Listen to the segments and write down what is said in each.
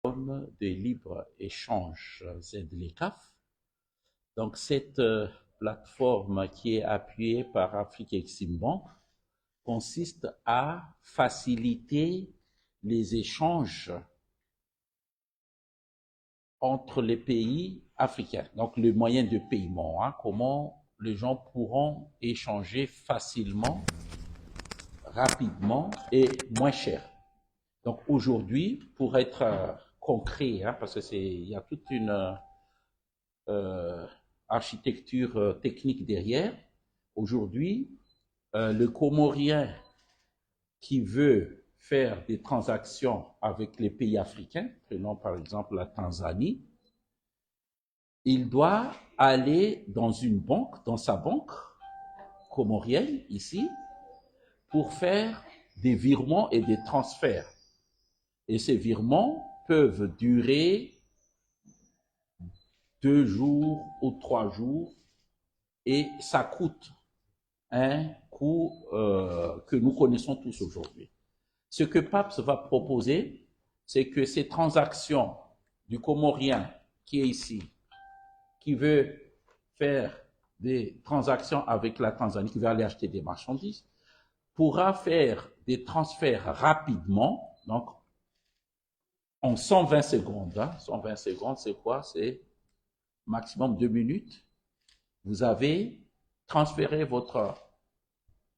de libre-échange ZLECAf. Donc, cette plateforme qui est appuyée par Afrique Exim Bank consiste à faciliter les échanges entre les pays africains. Donc, le moyen de paiement, comment les gens pourront échanger facilement, rapidement et moins cher. Donc, aujourd'hui, pour être concret, parce que il y a toute une architecture technique derrière. Aujourd'hui, le Comorien qui veut faire des transactions avec les pays africains, prenons par exemple la Tanzanie, il doit aller dans une banque, dans sa banque comorienne ici, pour faire des virements et des transferts. Et ces virements peuvent durer 2 jours ou 3 jours et ça coûte un coût que nous connaissons tous aujourd'hui. Ce que PAPS va proposer, c'est que ces transactions du Comorien qui est ici, qui veut faire des transactions avec la Tanzanie, qui veut aller acheter des marchandises, pourra faire des transferts rapidement, donc en 120 secondes. 120 secondes, c'est quoi? C'est maximum 2 minutes. Vous avez transféré votre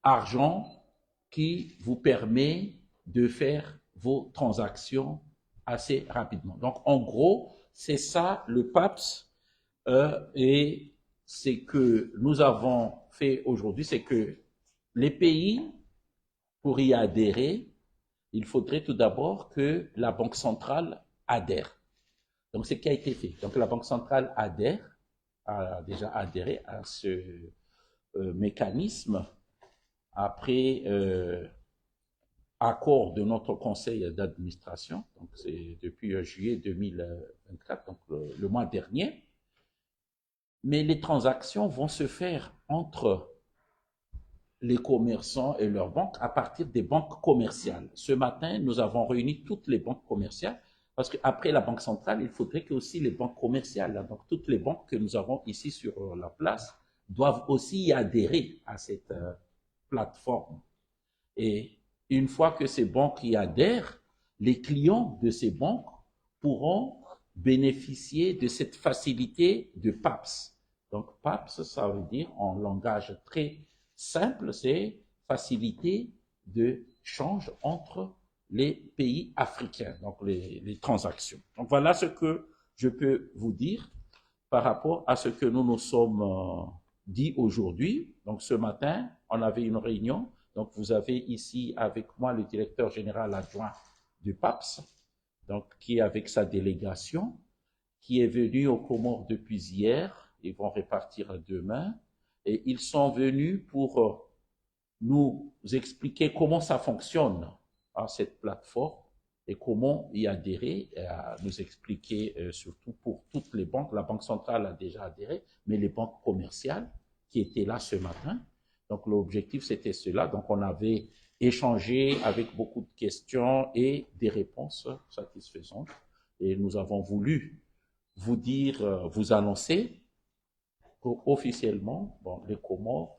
argent qui vous permet de faire vos transactions assez rapidement. Donc, en gros, c'est ça le PAPS et ce que nous avons fait aujourd'hui, c'est que les pays, pour y adhérer, il faudrait tout d'abord que la Banque centrale adhère. Donc, ce qui a été fait. Donc, la Banque centrale adhère, a déjà adhéré à ce mécanisme après accord de notre conseil d'administration, donc c'est depuis juillet 2024, donc le mois dernier. Mais les transactions vont se faire entre les commerçants et leurs banques à partir des banques commerciales. Ce matin, nous avons réuni toutes les banques commerciales parce qu'après la Banque centrale, il faudrait que aussi les banques commerciales, donc toutes les banques que nous avons ici sur la place, doivent aussi y adhérer à cette plateforme. Et une fois que ces banques y adhèrent, les clients de ces banques pourront bénéficier de cette facilité de PAPS. Donc, PAPS, ça veut dire en langage très simple, c'est facilité de change entre les pays africains, donc les transactions. Donc, voilà ce que je peux vous dire par rapport à ce que nous nous sommes dit aujourd'hui. Donc, ce matin, on avait une réunion. Donc, vous avez ici avec moi le directeur général adjoint du PAPS, donc, qui est avec sa délégation, qui est venu aux Comores depuis hier. Ils vont repartir demain. Et ils sont venus pour nous expliquer comment ça fonctionne, cette plateforme, et comment y adhérer, et à nous expliquer surtout pour toutes les banques. La Banque centrale a déjà adhéré, mais les banques commerciales qui étaient là ce matin. Donc l'objectif, c'était cela. Donc on avait échangé avec beaucoup de questions et des réponses satisfaisantes. Et nous avons voulu vous dire, vous annoncer qu'officiellement, bon, les Comores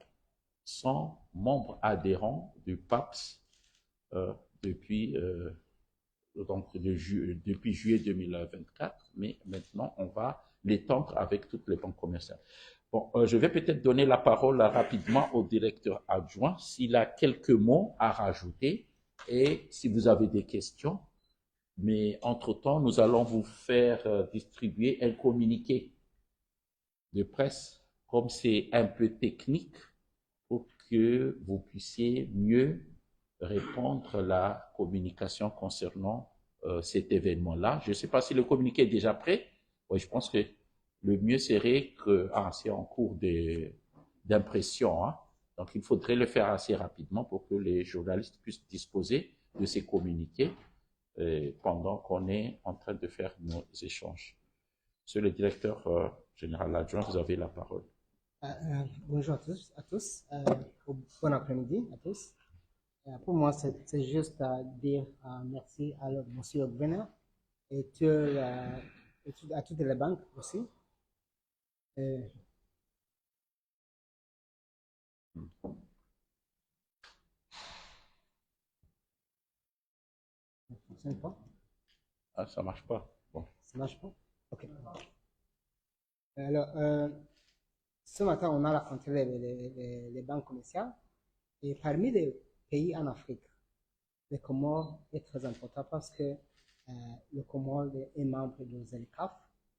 sont membres adhérents du PAPS depuis depuis juillet 2024, mais maintenant on va l'étendre avec toutes les banques commerciales. Bon, je vais peut-être donner la parole rapidement au directeur adjoint s'il a quelques mots à rajouter et si vous avez des questions. Mais entre-temps, nous allons vous faire distribuer un communiqué de presse, comme c'est un peu technique, pour que vous puissiez mieux répondre à la communication concernant cet événement-là. Je ne sais pas si le communiqué est déjà prêt. Oui, je pense que le mieux serait que, c'est en cours d'impression, donc il faudrait le faire assez rapidement pour que les journalistes puissent disposer de ces communiqués pendant qu'on est en train de faire nos échanges. Monsieur le directeur général adjoint, vous avez la parole. Bonjour à tous, bon après-midi à tous. Pour moi, c'est juste à dire merci à monsieur le gouverneur à toutes les banques aussi. Ça fonctionne pas? Ah, ça marche pas. Bon. Ça marche pas? Ok. Alors, ce matin, on a rencontré les banques commerciales et parmi les pays en Afrique, le Comore est très important parce que le Comore est membre de ZLECAf,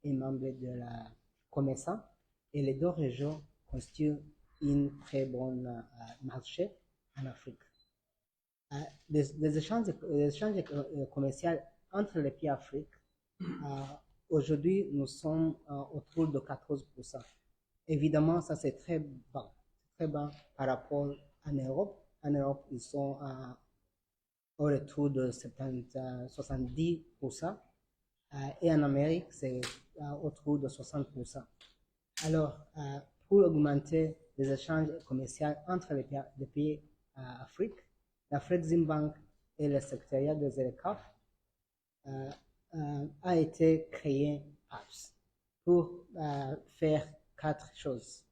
est membre de la Comesa et les deux régions constituent une très bonne marché en Afrique. Les échanges commerciaux entre les pays d'Afrique, aujourd'hui, nous sommes autour de 14%. Évidemment, ça c'est très bas par rapport à l'Europe. En Europe, ils sont au retour de 70%. Et en Amérique, c'est autour de 60%. Alors, pour augmenter les échanges commerciaux entre les pays d'Afrique, l'Afreximbank et le secrétariat de ZLECAf a été créé PAPS pour faire 4 choses.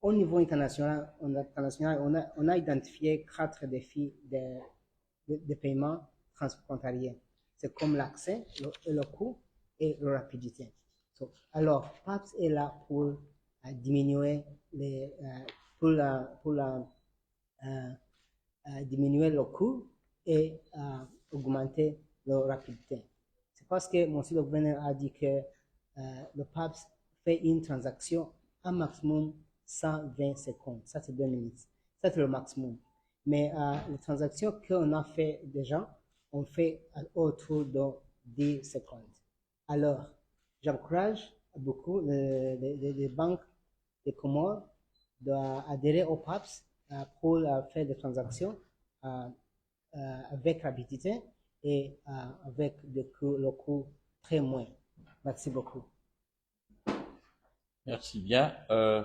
Au niveau international, on a identifié 4 défis de paiement transfrontalier. C'est comme l'accès, le coût et la rapidité. Alors, PAPS est là pour diminuer diminuer le coût et augmenter la rapidité. C'est parce que monsieur le gouverneur a dit que le PAPS fait une transaction à maximum 120 secondes. Ça, c'est 2 minutes. Ça, c'est le maximum. Mais les transactions qu'on a fait déjà, on fait autour de 10 secondes. Alors, j'encourage beaucoup les banques des Comores d'adhérer au PAPS pour faire des transactions avec rapidité et avec le coût très moins. Merci beaucoup. Merci bien. Je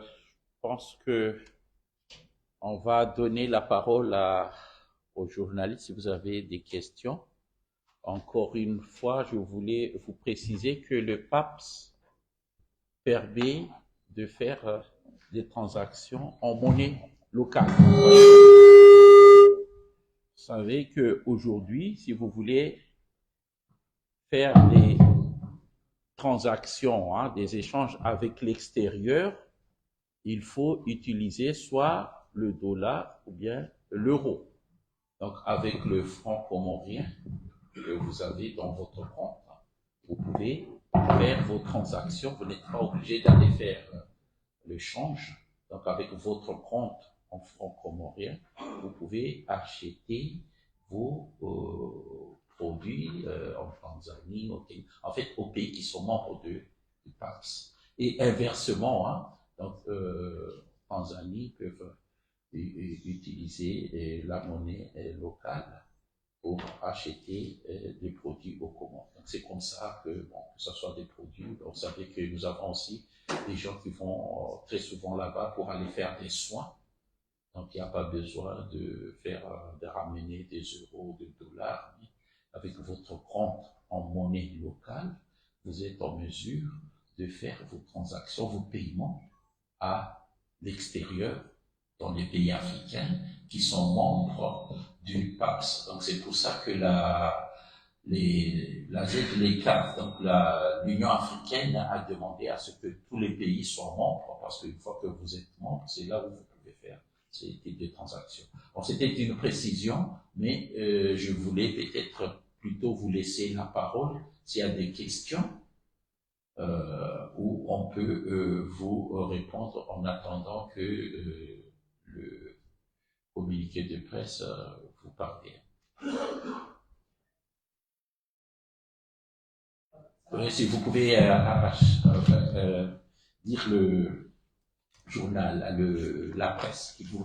pense que on va donner la parole aux journalistes si vous avez des questions. Encore une fois, je voulais vous préciser que le PAPS permet de faire des transactions en monnaie locale. Vous savez qu'aujourd'hui, si vous voulez faire des transactions, des échanges avec l'extérieur, il faut utiliser soit le dollar ou bien l'euro. Donc, avec le franc comorien que vous avez dans votre compte, vous pouvez faire vos transactions. Vous n'êtes pas obligé d'aller faire le change. Donc, avec votre compte en franc comorien, vous pouvez acheter vos produits en Tanzanie, en fait, aux pays qui sont membres du PAPS. Et inversement, donc, Tanzanie peuvent utiliser la monnaie locale pour acheter des produits au Comores. Donc c'est comme ça que, que ce soit des produits, vous savez que nous avons aussi des gens qui vont très souvent là-bas pour aller faire des soins. Donc il n'y a pas besoin de ramener des euros, des dollars. Avec votre compte en monnaie locale, vous êtes en mesure de faire vos transactions, vos paiements à l'extérieur, dans les pays africains qui sont membres du PAPS. Donc c'est pour ça que la ZLECAf, donc l'Union africaine, a demandé à ce que tous les pays soient membres, parce qu'une fois que vous êtes membre, c'est là où vous pouvez faire ces types de transactions. Bon, c'était une précision, mais je voulais peut-être plutôt vous laisser la parole s'il y a des questions. Où on peut vous répondre en attendant que le communiqué de presse vous parvienne. Si vous pouvez dire le journal, la presse que vous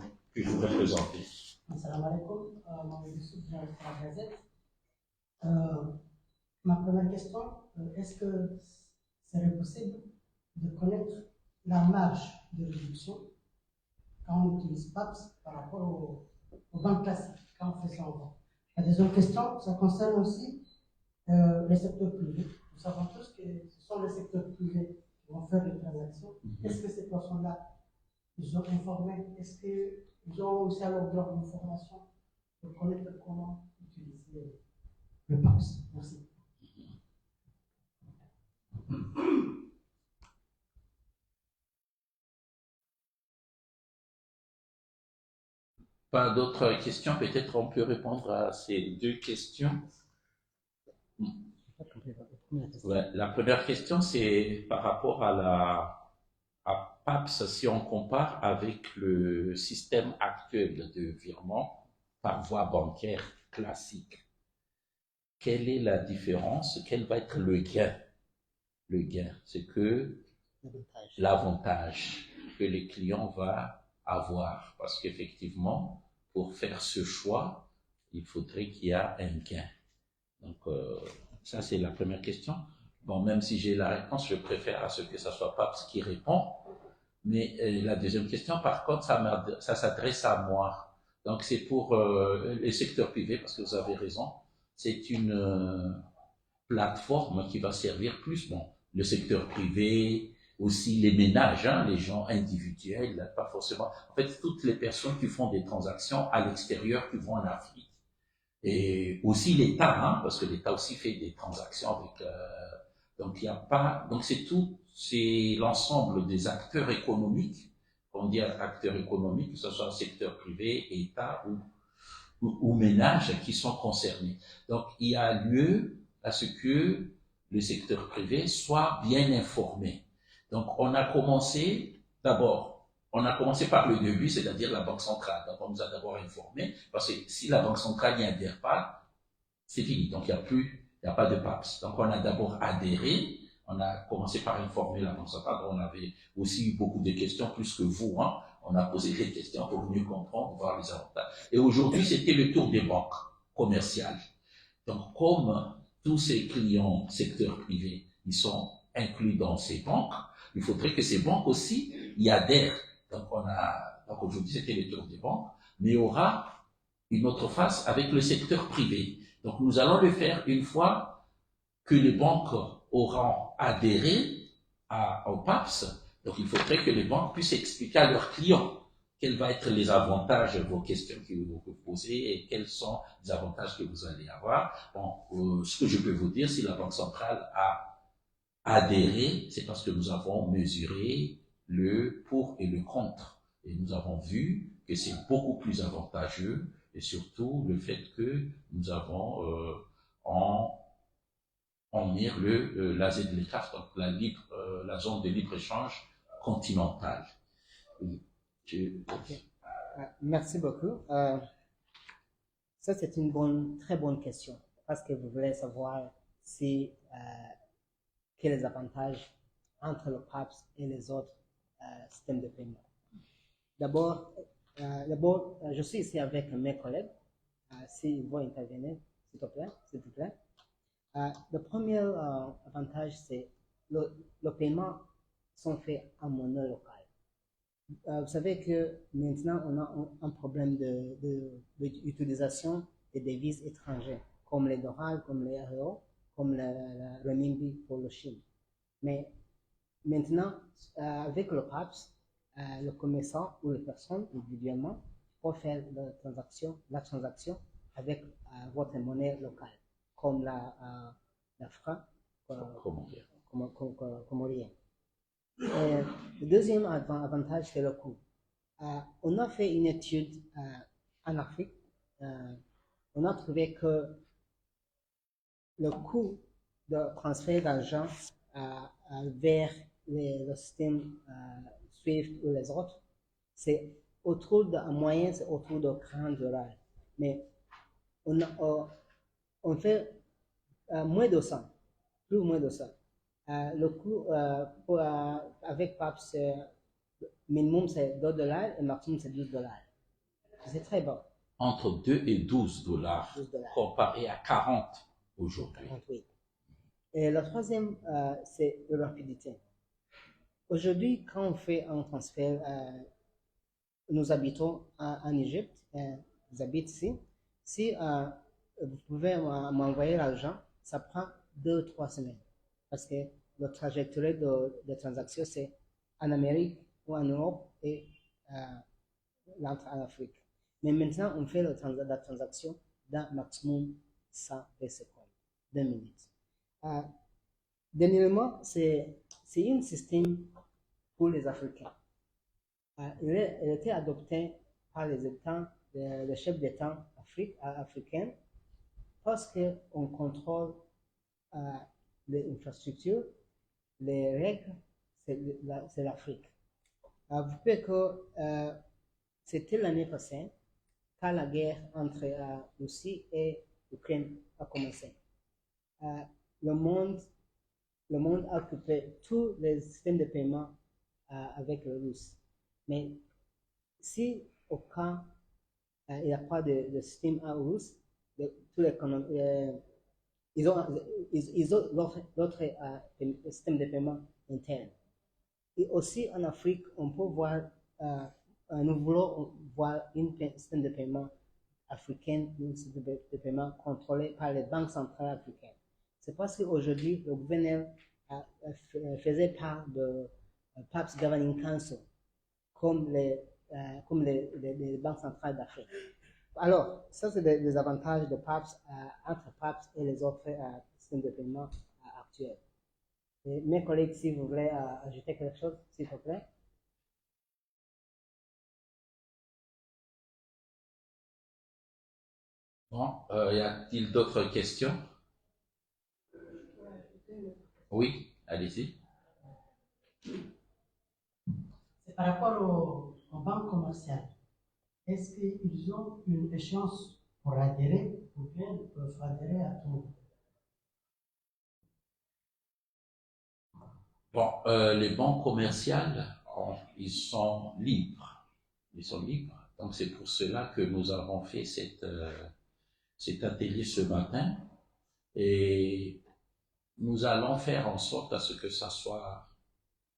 représentez. Assalamu alaikum, Mohamed Youssouf, journaliste à la Gazette. Ma première question, est-ce que serait possible de connaître la marge de réduction quand on utilise PAPS par rapport aux banques classiques, quand on fait ça en banque? La deuxième question, ça concerne aussi les secteurs privés. Nous savons tous que ce sont les secteurs privés qui vont faire les transactions. Est-ce que ces personnes-là, ils ont informé? Est-ce qu'ils ont aussi à leur droit d'information pour connaître comment utiliser le PAPS? Merci. Pas d'autres questions? Peut-être on peut répondre à ces deux questions. Ouais, la première question, c'est par rapport à PAPS, si on compare avec le système actuel de virement par voie bancaire classique. Quelle est la différence? Quel va être le gain? Le gain, c'est que l'avantage que le client va avoir. Parce qu'effectivement, pour faire ce choix, il faudrait qu'il y ait un gain. Donc, ça, c'est la première question. Bon, même si j'ai la réponse, je préfère à ce que ça soit PAPS qui répond. Mais la deuxième question, par contre, ça s'adresse à moi. Donc, c'est pour le secteur privé, parce que vous avez raison. C'est une plateforme qui va servir plus, bon, le secteur privé, aussi les ménages, hein, les gens individuels, pas forcément. En fait, toutes les personnes qui font des transactions à l'extérieur, qui vont en Afrique. Et aussi l'État, hein, parce que l'État aussi fait des transactions avec. Donc il n'y a pas. Donc c'est tout, c'est l'ensemble des acteurs économiques. On dit acteurs économiques, que ce soit secteur privé, État ou ménages qui sont concernés. Donc il y a lieu à ce que le secteur privé soit bien informé. Donc on a commencé d'abord. On a commencé par le début, c'est-à-dire la Banque centrale. Donc, on nous a d'abord informés, parce que si la Banque centrale n'y adhère pas, c'est fini. Donc, il n'y a pas de PAPS. Donc, on a d'abord adhéré. On a commencé par informer la Banque centrale. On avait aussi eu beaucoup de questions, plus que vous, hein. On a posé des questions pour mieux comprendre, voir les avantages. Et aujourd'hui, c'était le tour des banques commerciales. Donc, comme tous ces clients secteur privé, ils sont inclus dans ces banques, il faudrait que ces banques aussi y adhèrent. Donc aujourd'hui, c'était le tour des banques, mais il y aura une autre face avec le secteur privé. Donc nous allons le faire une fois que les banques auront adhéré au PAPS. Donc il faudrait que les banques puissent expliquer à leurs clients quels vont être les avantages, vos questions que vous posez et quels sont les avantages que vous allez avoir. Bon, ce que je peux vous dire, si la Banque centrale a adhéré, c'est parce que nous avons mesuré le pour et le contre. Et nous avons vu que c'est beaucoup plus avantageux et surtout le fait que nous avons en mire la ZLECAF, donc la zone de libre-échange continentale. Oui. Merci beaucoup. Ça, c'est une très bonne question parce que vous voulez savoir si quels les avantages entre le PAPS et les autres systèmes de paiement. D'abord, je suis ici avec mes collègues. S'ils vont intervenir, s'il te plaît. Le premier avantage, c'est le paiement sont faits en monnaie locale. Vous savez que maintenant, on a un problème d'utilisation des devises étrangères, comme les dollars, comme les euros, comme le renminbi pour le Chine. Mais maintenant, avec le PAPS, le commerçant ou les personnes individuellement peuvent faire la transaction avec votre monnaie locale, comme la franc comorien. Le deuxième avantage, c'est le coût. On a fait une étude en Afrique. On a trouvé que le coût de transfert d'argent vers le système SWIFT ou les autres, c'est en moyenne, c'est autour de $40. Mais on fait moins de 100, plus ou moins de 100. Le coût avec PAPS, minimum c'est $2 et maximum c'est $12. C'est très bas. Entre 2 et $12 comparé à 40 aujourd'hui. Oui. Et le troisième, c'est la rapidité. Aujourd'hui, quand on fait un transfert, nous habitons en Égypte, vous habitez ici. Si vous pouvez m'envoyer l'argent ça prend 2 ou 3 semaines. Parce que la trajectoire de transaction, c'est en Amérique ou en Europe et l'entrée en Afrique. Mais maintenant, on fait la transaction dans maximum 120 secondes, 2 minutes. Dernièrement, c'est un système pour les Africains. Il a été adopté par les chefs d'État africains parce qu'on contrôle les infrastructures, les règles, c'est l'Afrique. Vous pouvez que c'était l'année passée quand la guerre entre Russie et l'Ukraine a commencé. Le monde a occupé tous les systèmes de paiement avec les Russes. Mais si au cas il n'y a pas de système russe, tous les ils ont d'autres systèmes de paiement internes. Et aussi en Afrique, on peut voir, nous voulons voir un système de paiement africain, un système de paiement contrôlé par les banques centrales africaines. C'est parce qu'aujourd'hui, le gouverneur faisait part de PAPS Governing Council, comme les banques centrales d'Afrique. Alors, ça, c'est les avantages de PAPS entre PAPS et les autres systèmes de paiement actuels. Et mes collègues, si vous voulez ajouter quelque chose, s'il vous plaît. Bon, y a-t-il d'autres questions? Oui, allez-y. C'est par rapport aux banques commerciales. Est-ce qu'ils ont une échéance pour adhérer ou bien ils peuvent adhérer à tout? Bon, les banques commerciales, ils sont libres. Ils sont libres. Donc c'est pour cela que nous avons fait cet atelier ce matin. Et nous allons faire en sorte à ce que ça soit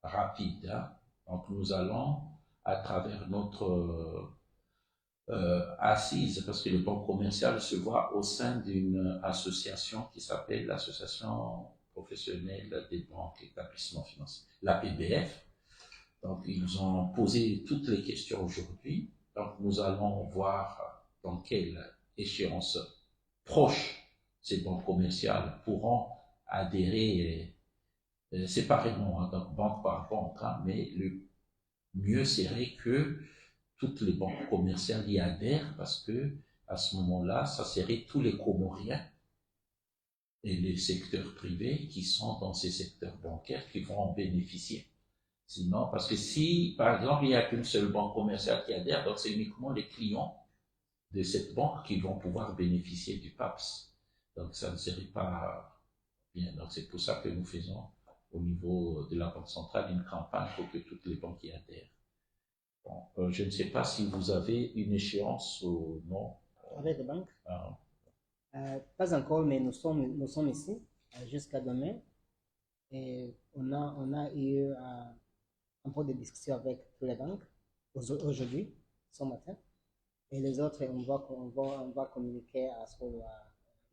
rapide. Hein. Donc nous allons, à travers notre assise, parce que les banques commerciales se voient au sein d'une association qui s'appelle l'Association professionnelle des banques et établissements financiers, l'APBF. Donc ils ont posé toutes les questions aujourd'hui. Donc nous allons voir dans quelle échéance proche ces banques commerciales pourront adhérer séparément, hein, donc banque par banque, hein, mais le mieux serait que toutes les banques commerciales y adhèrent parce que à ce moment-là, ça serait tous les Comoriens et les secteurs privés qui sont dans ces secteurs bancaires qui vont en bénéficier. Sinon, parce que si, par exemple, il n'y a qu'une seule banque commerciale qui adhère, donc c'est uniquement les clients de cette banque qui vont pouvoir bénéficier du PAPS. Donc ça ne serait pas bien. Donc c'est pour ça que nous faisons au niveau de la Banque centrale une campagne pour que toutes les banques y adhèrent. Bon, je ne sais pas si vous avez une échéance ou non. Avec les banques? Pas encore, mais nous sommes ici jusqu'à demain. Et on a eu un peu de discussion avec toutes les banques aujourd'hui, ce matin. Et les autres, on va communiquer sur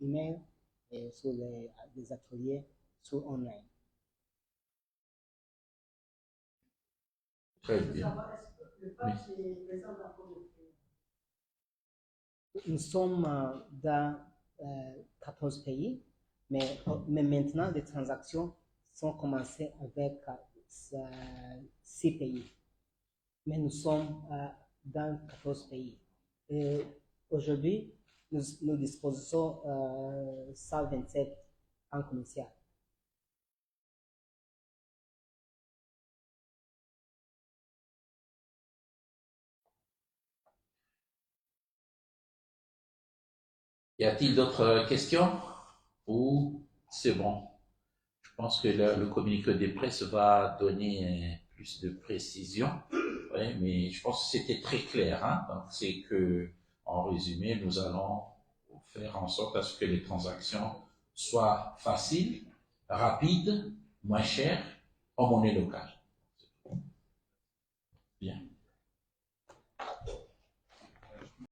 email et sur les ateliers sur online. Très bien. Nous sommes dans 14 pays, mais maintenant les transactions sont commencées avec 6 pays. Mais nous sommes dans 14 pays. Et aujourd'hui, nous disposons 127 banques commerciales. Y a-t-il d'autres questions? Ou c'est bon? Je pense que le communiqué de presse va donner plus de précision. Ouais, mais je pense que c'était très clair. Hein? Donc c'est que, en résumé, nous allons faire en sorte à ce que les transactions soient faciles, rapides, moins chères, en monnaie locale. Bien.